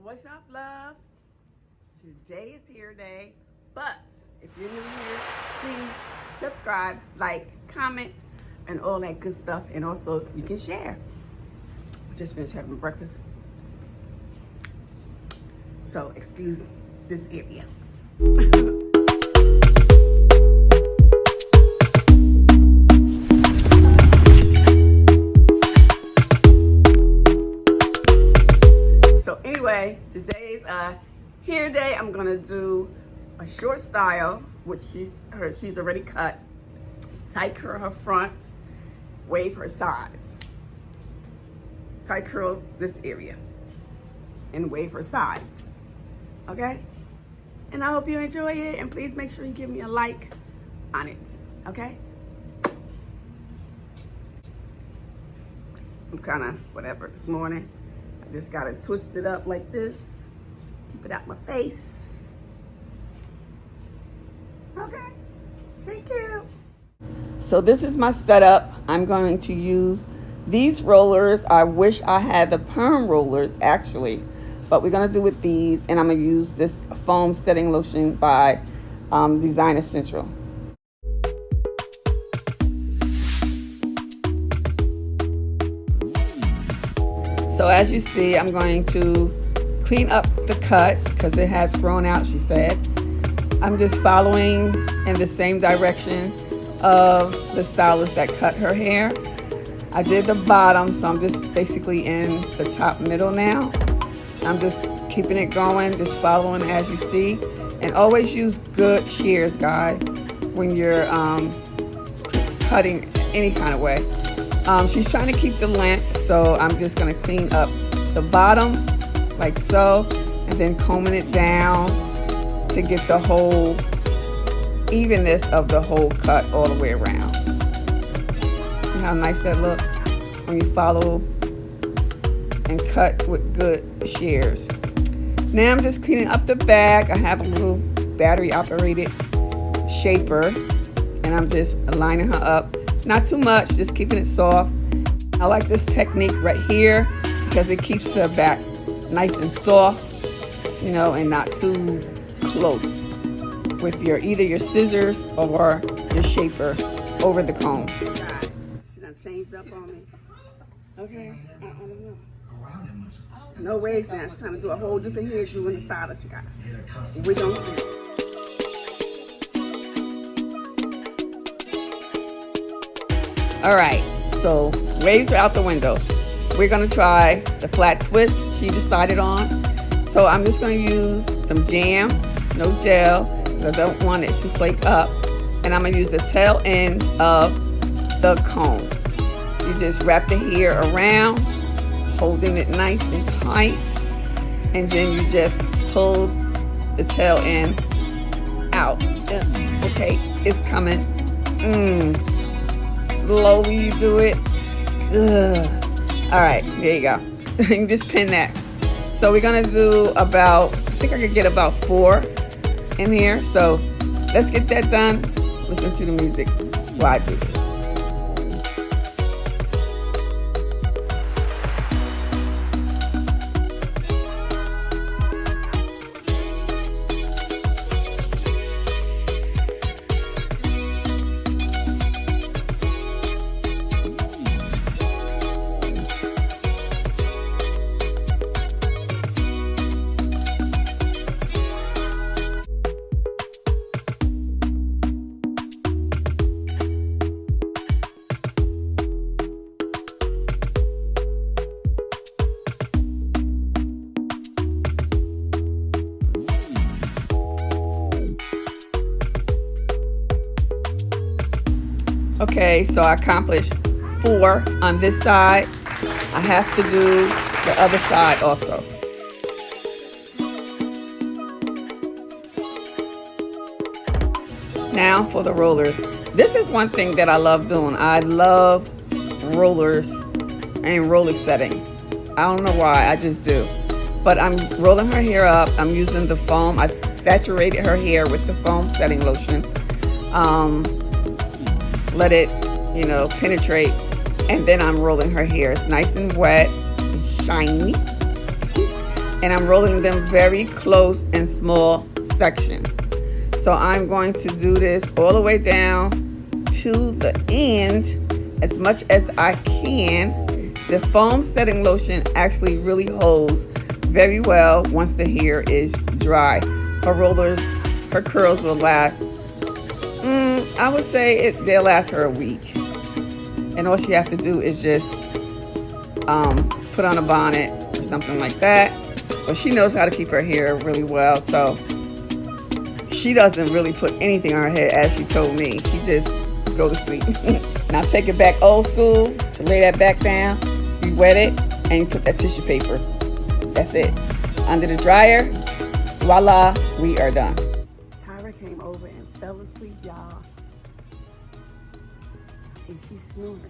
What's up, loves? Today is hair day, but if you're new here, please subscribe, like, comment, and all that good stuff. And also, you can share. Just finished having breakfast, so excuse this area. So anyway, today's hair day. I'm gonna do a short style, which she's already cut. Tight curl her front, wave her sides. Tight curl this area and wave her sides. Okay? And I hope you enjoy it, and please make sure you give me a like on it. Okay? I'm kind of whatever this morning. I just gotta twist it up like this. Keep it out my face. Okay? Thank you. So this is my setup. I'm going to use these rollers. I wish I had the perm rollers actually, but we're gonna do with these, and I'm gonna use this foam setting lotion by Design Essential. So as you see, I'm going to clean up the cut because it has grown out, she said. I'm just following in the same direction of the stylist that cut her hair. I did the bottom, so I'm just basically in the top middle now. I'm just keeping it going, just following as you see. And always use good shears, guys, when you're cutting any kind of way. She's trying to keep the length, so I'm just gonna clean up the bottom like so, and then combing it down to get the whole evenness of the whole cut all the way around. See how nice that looks when you follow and cut with good shears. Now I'm just cleaning up the bag. I have a little battery operated shaper, and I'm just lining her up. Not too much, just keeping it soft. I like this technique right here because it keeps the back nice and soft, you know, and not too close with either your scissors or your shaper over the comb. Guys, she done changed up on me. Okay, I don't know. No waves now. She's trying to do a whole different hairdo in the style that she got. We gonna see. All right, so waves are out the window. We're gonna try the flat twist she decided on. So I'm just gonna use some jam, no gel, because I don't want it to flake up. And I'm gonna use the tail end of the comb. You just wrap the hair around, holding it nice and tight, and then you just pull the tail end out. Okay, it's coming. Slowly you do it. Good. All right, there you go. You can just pin that. So we're gonna do about, I think I could get about 4 in here. So let's get that done. Listen to the music while I do this. Okay, so I accomplished 4 on this side. I have to do the other side also. Now for the rollers. This is one thing that I love doing. I love rollers and roller setting. I don't know why, I just do. But I'm rolling her hair up. I'm using the foam. I saturated her hair with the foam setting lotion. Let it, you know, penetrate, and then I'm rolling her hair. It's nice and wet and shiny. and I'm rolling them very close in small sections. So I'm going to do this all the way down to the end as much as I can. The foam setting lotion actually really holds very well once the hair is dry. Her curls will last, I would say they'll last her a week. And all she has to do is just put on a bonnet or something like that. But she knows how to keep her hair really well, so she doesn't really put anything on her head, as she told me. She just go to sleep. Now take it back old school, to lay that back down, you wet it, and you put that tissue paper. That's it. Under the dryer, voila, we are done. Tyra came over and fell asleep, y'all. And she's snoring.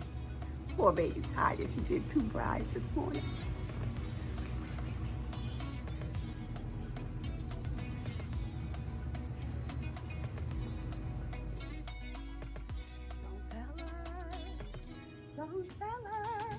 Poor baby tired. She did 2 brides this morning. Don't tell her.